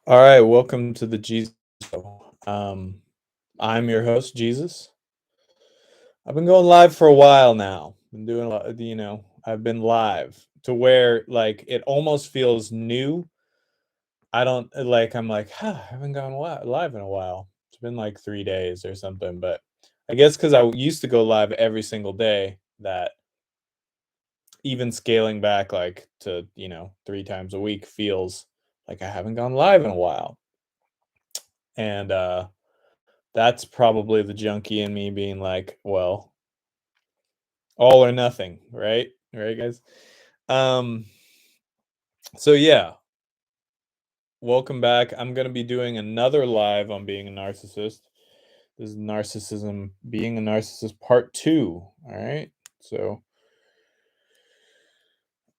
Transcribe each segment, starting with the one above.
All right, welcome to the Jesus Show. I'm your host, Jesus. I've been going live for a while now. Been doing a lot, I've been live to where like it almost feels new. I don't like. I'm like, I haven't gone live in a while. It's been like 3 days or something, but I guess because I used to go live every single day, that even scaling back like to 3 times a week feels like I haven't gone live in a while, and that's probably the junkie in me being like, well, all or nothing, right? Right, guys? Um, so yeah, welcome back. I'm gonna be doing another live on being a narcissist. This is narcissism, being a narcissist part two. All right. So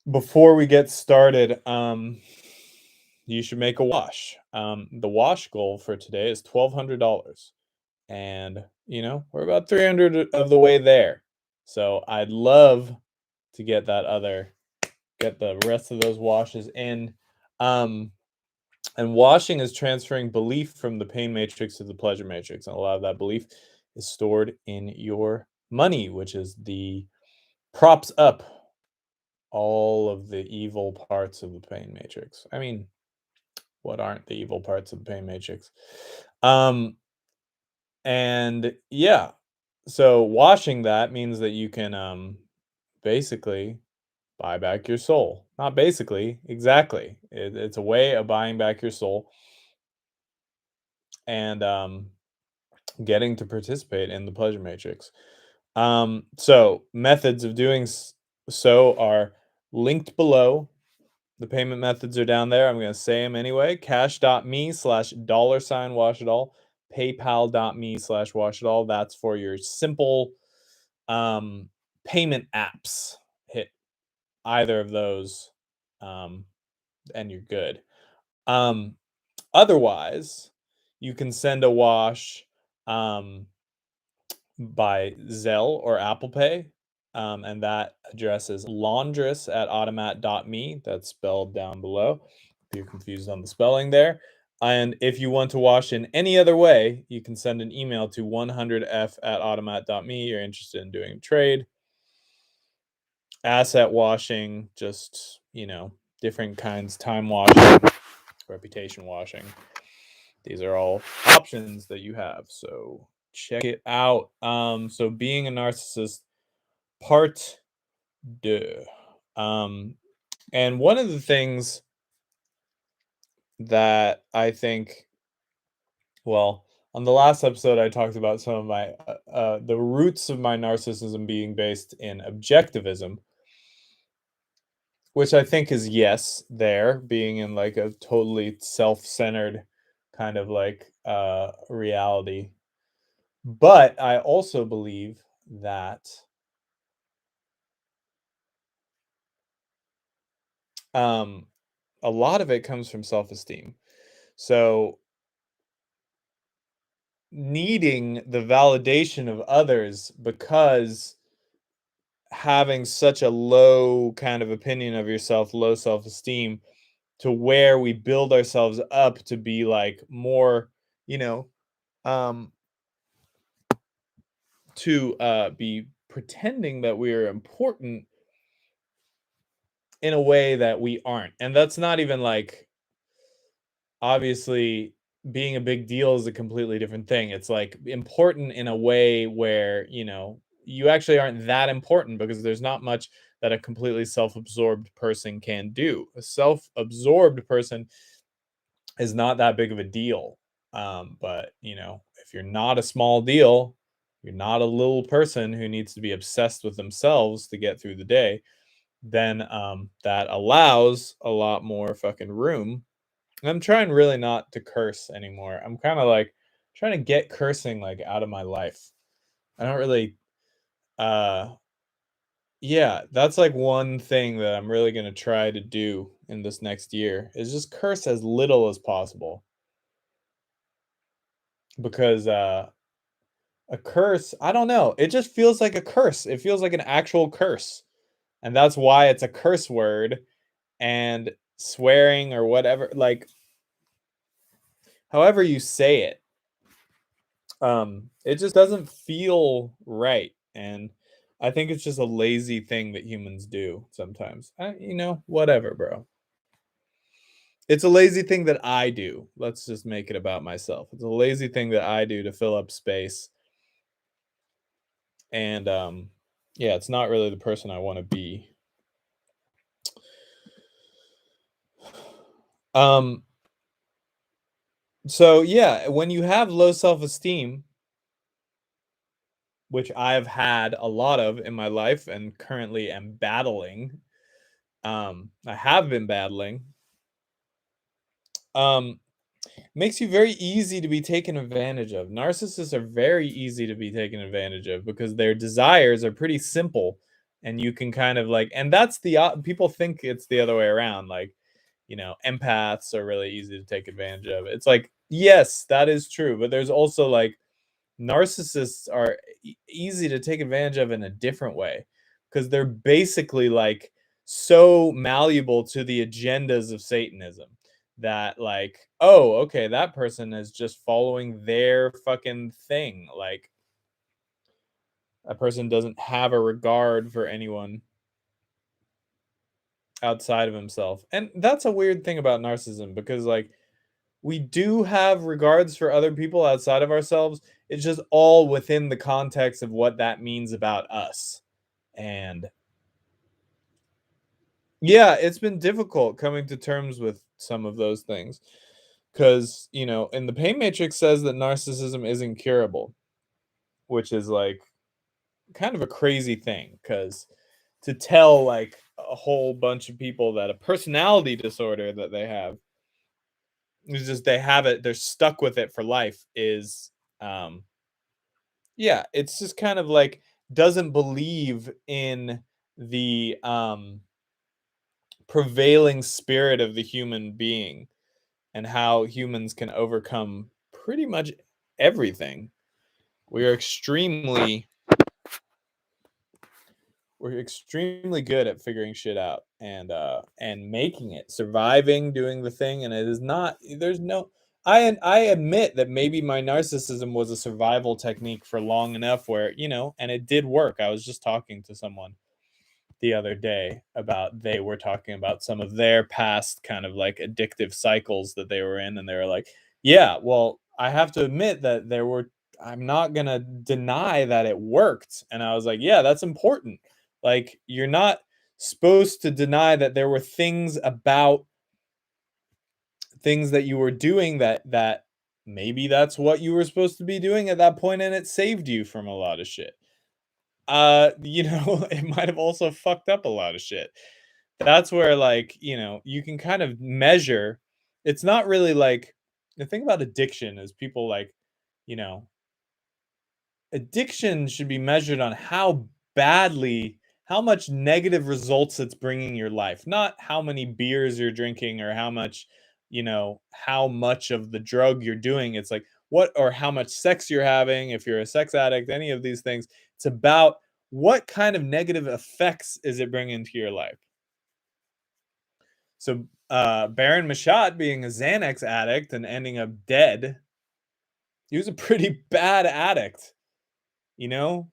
before we get started, you should make a wash. The wash goal for today is $1,200. And we're about 300 of the way there, so I'd love to get the rest of those washes in. And washing is transferring belief from the pain matrix to the pleasure matrix, and a lot of that belief is stored in your money, which is the props up all of the evil parts of the pain matrix. I mean, what aren't the evil parts of the pain matrix? um and yeah, so washing that means that you can basically buy back your soul. Not basically, exactly. It's a way of buying back your soul and getting to participate in the pleasure matrix. So methods of doing so are linked below. The payment methods are down there. I'm going to say them anyway. Cash.me/$wash it all. PayPal.me/wash it all. That's for your simple um, payment apps. Hit either of those, um, and you're good. Um, Otherwise, you can send a wash um, by Zelle or Apple Pay. And that address is laundruss@automat.me. That's spelled down below if you're confused on the spelling there. And if you want to wash in any other way, you can send an email to 100f@automat.me. You're interested in doing a trade, asset washing, just, different kinds, time washing, reputation washing. These are all options that you have. So check it out. So being a narcissist, part deux. And one of the things that I think, well, on the last episode, I talked about some of my the roots of my narcissism being based in objectivism, which I think is, yes, there being in like a totally self-centered kind of like reality. But I also believe that um a lot of it comes from self-esteem. So needing the validation of others because having such a low kind of opinion of yourself, low self-esteem, to where we build ourselves up to be like more, you know, um to be pretending that we are important in a way that we aren't. And that's not even like, obviously, being a big deal is a completely different thing. It's like important in a way where, you actually aren't that important, because there's not much that a completely self-absorbed person can do. A self-absorbed person is not that big of a deal. But, if you're not a small deal, you're not a little person who needs to be obsessed with themselves to get through the day, then that allows a lot more fucking room. I'm trying really not to curse anymore. I'm kind of like trying to get cursing like out of my life. I don't really uh yeah, that's like one thing that I'm really going to try to do in this next year, is just curse as little as possible, because a curse, I don't know, it just feels like a curse. It feels like an actual curse. And that's why it's a curse word. And swearing or whatever, like, however you say it, it just doesn't feel right. And I think it's just a lazy thing that humans do sometimes. Whatever, bro. It's a lazy thing that I do. Let's just make it about myself. It's a lazy thing that I do to fill up space. And yeah, it's not really the person I want to be. Um so yeah, when you have low self-esteem, which I've had a lot of in my life and currently am battling, I have been battling, um, makes you very easy to be taken advantage of. Narcissists are very easy to be taken advantage of because their desires are pretty simple, and you can kind of like, and that's people think it's the other way around. Like, empaths are really easy to take advantage of. It's like, yes, that is true, but there's also like narcissists are easy to take advantage of in a different way because they're basically like so malleable to the agendas of Satanism that like, oh, okay, that person is just following their fucking thing. Like, that person doesn't have a regard for anyone outside of himself. And that's a weird thing about narcissism because like we do have regards for other people outside of ourselves. It's just all within the context of what that means about us. And yeah, it's been difficult coming to terms with some of those things because, in the pain matrix says that narcissism is incurable, which is like kind of a crazy thing because to tell like a whole bunch of people that a personality disorder that they have is just they have it, they're stuck with it for life is um yeah, it's just kind of like doesn't believe in the prevailing spirit of the human being and how humans can overcome pretty much everything. We are extremely we're extremely good at figuring shit out and making it, surviving, doing the thing, and it is not there's no I admit that maybe my narcissism was a survival technique for long enough where, and it did work. I was just talking to someone the other day about they were talking about some of their past kind of like addictive cycles that they were in, and they were like, yeah, well, I have to admit that I'm not going to deny that it worked. And I was like, yeah, that's important. Like, you're not supposed to deny that there were things about things that you were doing that maybe that's what you were supposed to be doing at that point and it saved you from a lot of shit. It might have also fucked up a lot of shit. That's where, like, you can kind of measure. It's not really like the thing about addiction is people like, you know, addiction should be measured on how much negative results it's bringing your life, not how many beers you're drinking or how much of the drug you're doing. It's like what or how much sex you're having, if you're a sex addict, any of these things. It's about what kind of negative effects is it bringing to your life. So, Baron Mashat being a Xanax addict and ending up dead, he was a pretty bad addict, you know?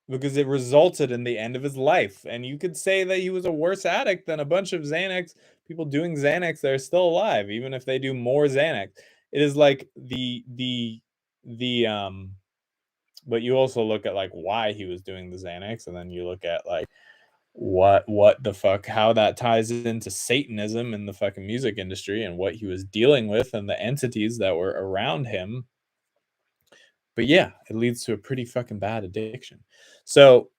Because it resulted in the end of his life. And you could say that he was a worse addict than a bunch of Xanax people doing Xanax that are still alive, even if they do more Xanax. It is like the but you also look at like why he was doing the Xanax, and then you look at like what the fuck, how that ties into Satanism in the fucking music industry and what he was dealing with and the entities that were around him. But yeah, it leads to a pretty fucking bad addiction. So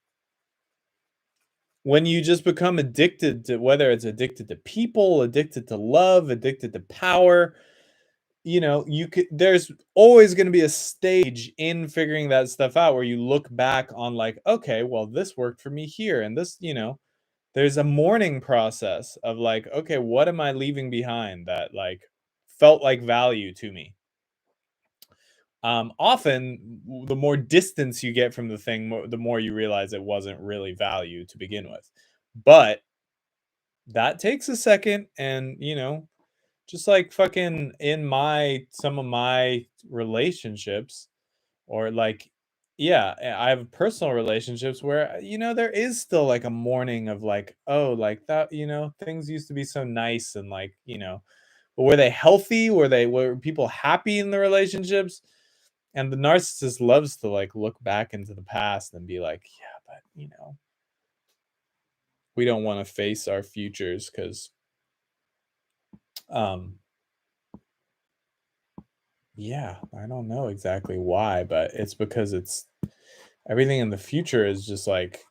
when you just become addicted to, whether it's addicted to people, addicted to love, addicted to power, you could there's always going to be a stage in figuring that stuff out where you look back on like, okay, well, this worked for me here, and this, there's a mourning process of like, okay, what am I leaving behind that like felt like value to me. Often the more distance you get from the thing, the more you realize it wasn't really value to begin with. But that takes a second, and Just like fucking in my some of my relationships, or like, yeah, I have personal relationships where, there is still like a mourning of like, oh, like that, things used to be so nice, and like, but were they healthy? Were people happy in the relationships? And the narcissist loves to like look back into the past and be like, yeah, but we don't want to face our futures because um yeah, I don't know exactly why, but it's because it's everything in the future is just like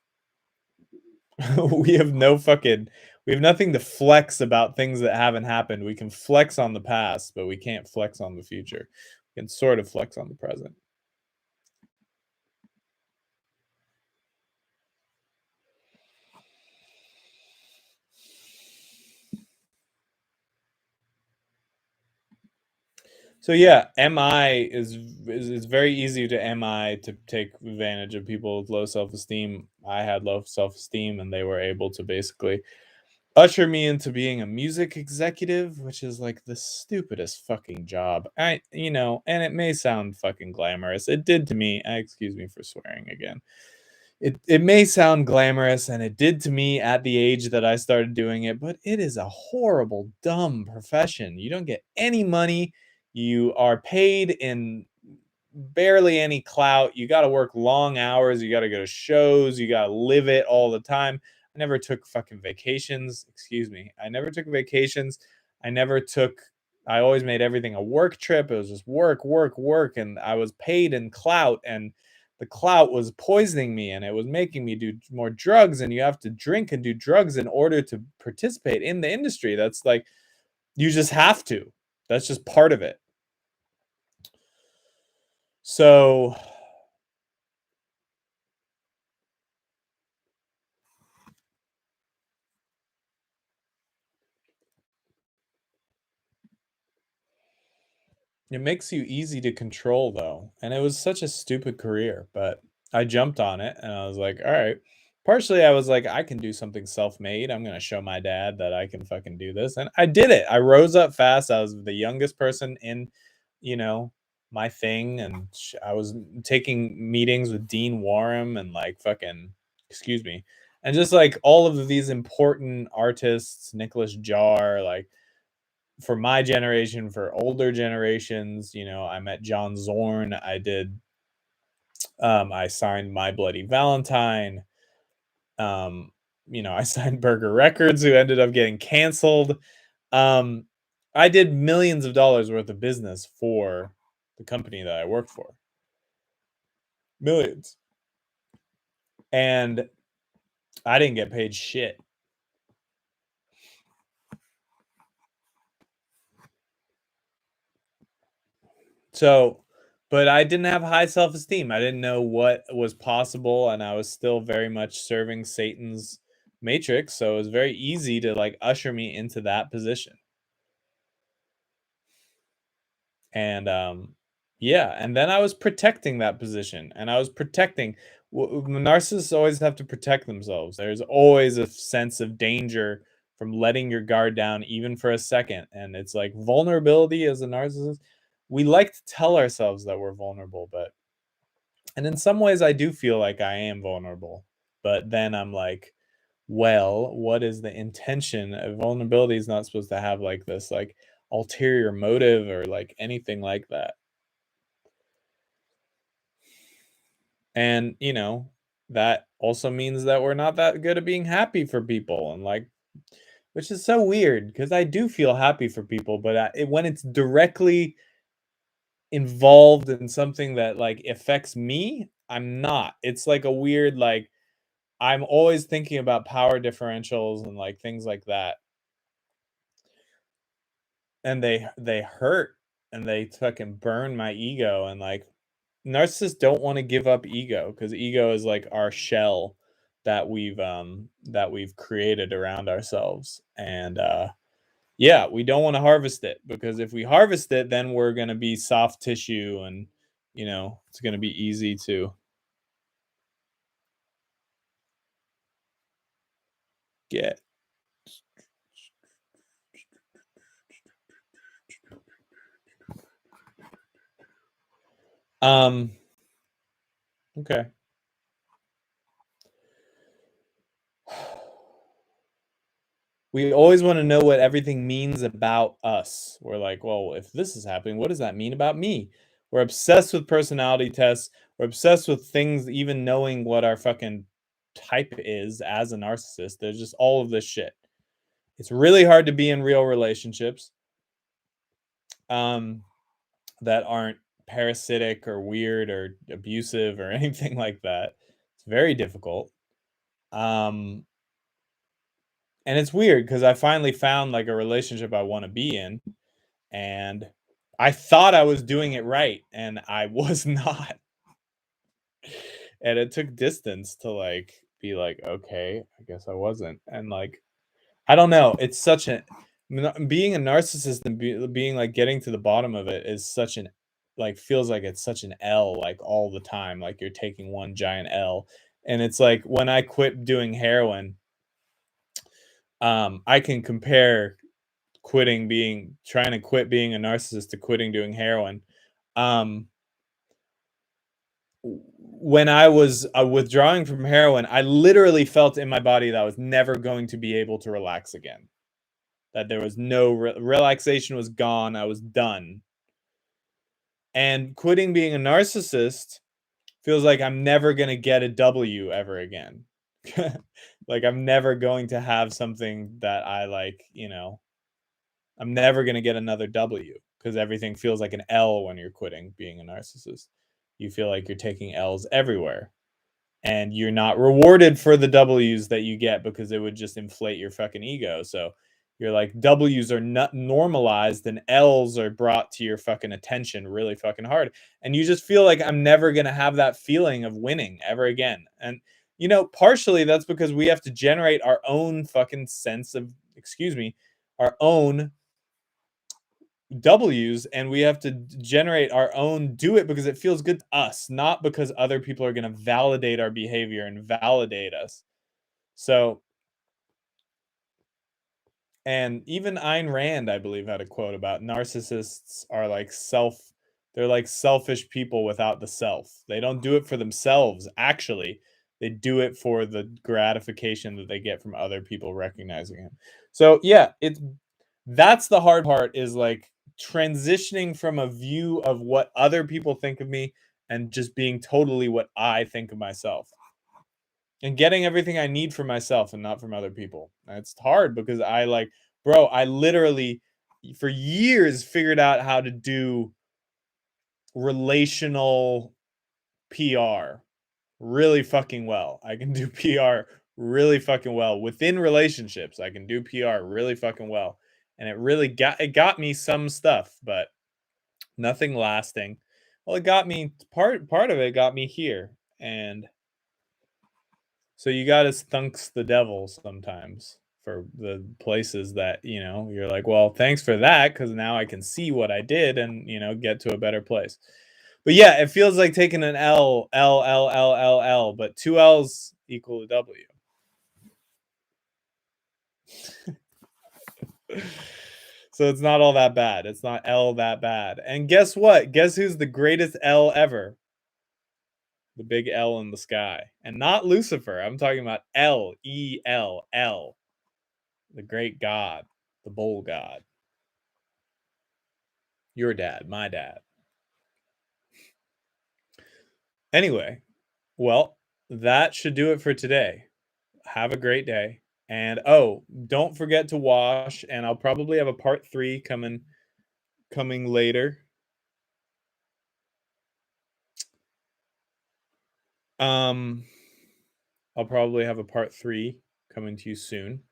we have no fucking we have nothing to flex about things that haven't happened. We can flex on the past, but we can't flex on the future. We can sort of flex on the present. So yeah, MI is it's very easy to MI to take advantage of people with low self-esteem. I had low self-esteem and they were able to basically usher me into being a music executive, which is like the stupidest fucking job. And it may sound fucking glamorous. It did to me. Excuse me for swearing again. It may sound glamorous, and it did to me at the age that I started doing it, but it is a horrible, dumb profession. You don't get any money. You are paid in barely any clout. You got to work long hours. You got to go to shows. You got to live it all the time. I never took fucking vacations. Excuse me. I never took vacations. I never took, I always made everything a work trip. It was just work, work, work. And I was paid in clout. And the clout was poisoning me, and it was making me do more drugs. And you have to drink and do drugs in order to participate in the industry. That's like, you just have to. That's just part of it. So it makes you easy to control though, and it was such a stupid career, but I jumped on it and I was like, "All right." Partially I was like, "I can do something self-made. I'm gonna show my dad that I can fucking do this." And I did it. I rose up fast. I was the youngest person in, you know, my thing, and I was taking meetings with Dean Warham and like fucking excuse me. And just like all of these important artists, Nicholas Jar, like for my generation, for older generations, I met John Zorn. I signed My Bloody Valentine. Um, I signed Burger Records, who ended up getting canceled. Um, I did millions of dollars worth of business for the company that I work for. Millions. And I didn't get paid shit. So, but I didn't have high self-esteem. I didn't know what was possible, and I was still very much serving Satan's matrix, so it was very easy to like usher me into that position. And yeah, and then I was protecting that position, and I was protecting narcissists always have to protect themselves. There's always a sense of danger from letting your guard down even for a second, and it's like vulnerability as a narcissist. We like to tell ourselves that we're vulnerable, but and in some ways I do feel like I am vulnerable. But then I'm like, well, what is the intention? Vulnerability is not supposed to have like this like ulterior motive or like anything like that. And, that also means that we're not that good at being happy for people, and like, which is so weird because I do feel happy for people, but when it's directly involved in something that like affects me, I'm not. It's like a weird like I'm always thinking about power differentials and like things like that, and they hurt, and they fucking burn my ego. And like narcissists don't want to give up ego because ego is like our shell that we've created around ourselves. And yeah, we don't want to harvest it, because if we harvest it, then we're going to be soft tissue, and it's going to be easy to get. Okay. We always want to know what everything means about us. We're like, well, if this is happening, what does that mean about me? We're obsessed with personality tests. We're obsessed with things, even knowing what our fucking type is as a narcissist. There's just all of this shit. It's really hard to be in real relationships um, that aren't parasitic or weird or abusive or anything like that. It's very difficult. Um, and it's weird because I finally found like a relationship I want to be in, and I thought I was doing it right, and I was not. And it took distance to like be like, okay, I guess I wasn't. And like, I don't know. It's such a being a narcissist and being like getting to the bottom of it is such an like feels like it's such an L like all the time. Like you're taking one giant L. And it's like when I quit doing heroin, I can compare trying to quit being a narcissist to quitting doing heroin. Um, when I was withdrawing from heroin, I literally felt in my body that I was never going to be able to relax again. That there was no relaxation was gone. I was done. And quitting being a narcissist feels like I'm never going to get a W ever again. Like I'm never going to have something that I like, I'm never going to get another W because everything feels like an L when you're quitting being a narcissist. You feel like you're taking L's everywhere and you're not rewarded for the W's that you get because it would just inflate your fucking ego. So you're like W's are not normalized and L's are brought to your fucking attention really fucking hard. And you just feel like I'm never going to have that feeling of winning ever again. And partially that's because we have to generate our own fucking sense of, excuse me, our own W's, and we have to generate our own do it because it feels good to us, not because other people are going to validate our behavior and validate us. So, and even Ayn Rand, I believe, had a quote about narcissists are like they're like selfish people without the self. They don't do it for themselves, actually. They do it for the gratification that they get from other people recognizing him. So, yeah, that's the hard part is like transitioning from a view of what other people think of me and just being totally what I think of myself and getting everything I need from myself and not from other people. And it's hard because I literally for years figured out how to do relational PR really fucking well. I can do PR really fucking well within relationships. I can do PR really fucking well. And it got me some stuff, but nothing lasting. Well, it got me part of it got me here. And so you got to stunks the devil sometimes for the places that, you're like, well, thanks for that cuz now I can see what I did and, get to a better place. But yeah, it feels like taking an L, L, L, L, L, L, but two L's equal a W. So it's not all that bad. It's not L that bad. And guess what? Guess who's the greatest L ever? The big L in the sky. And not Lucifer. I'm talking about L, E L, L. The great God, the bull God. Your dad, my dad. Anyway, well, that should do it for today. Have a great day. And don't forget to wash. And I'll probably have a part 3 coming later. I'll probably have a part 3 coming to you soon.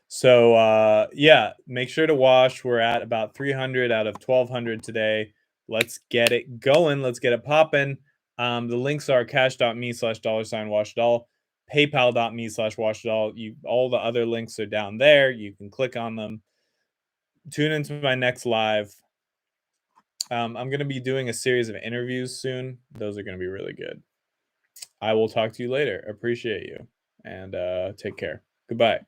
So yeah, make sure to wash. We're at about 300 out of 1200 today. Let's get it going. Let's get it popping. The links are cash.me/$washdoll, paypal.me/washdoll. All the other links are down there. You can click on them. Tune into my next live. I'm going to be doing a series of interviews soon. Those are going to be really good. I will talk to you later. Appreciate you. And take care. Goodbye.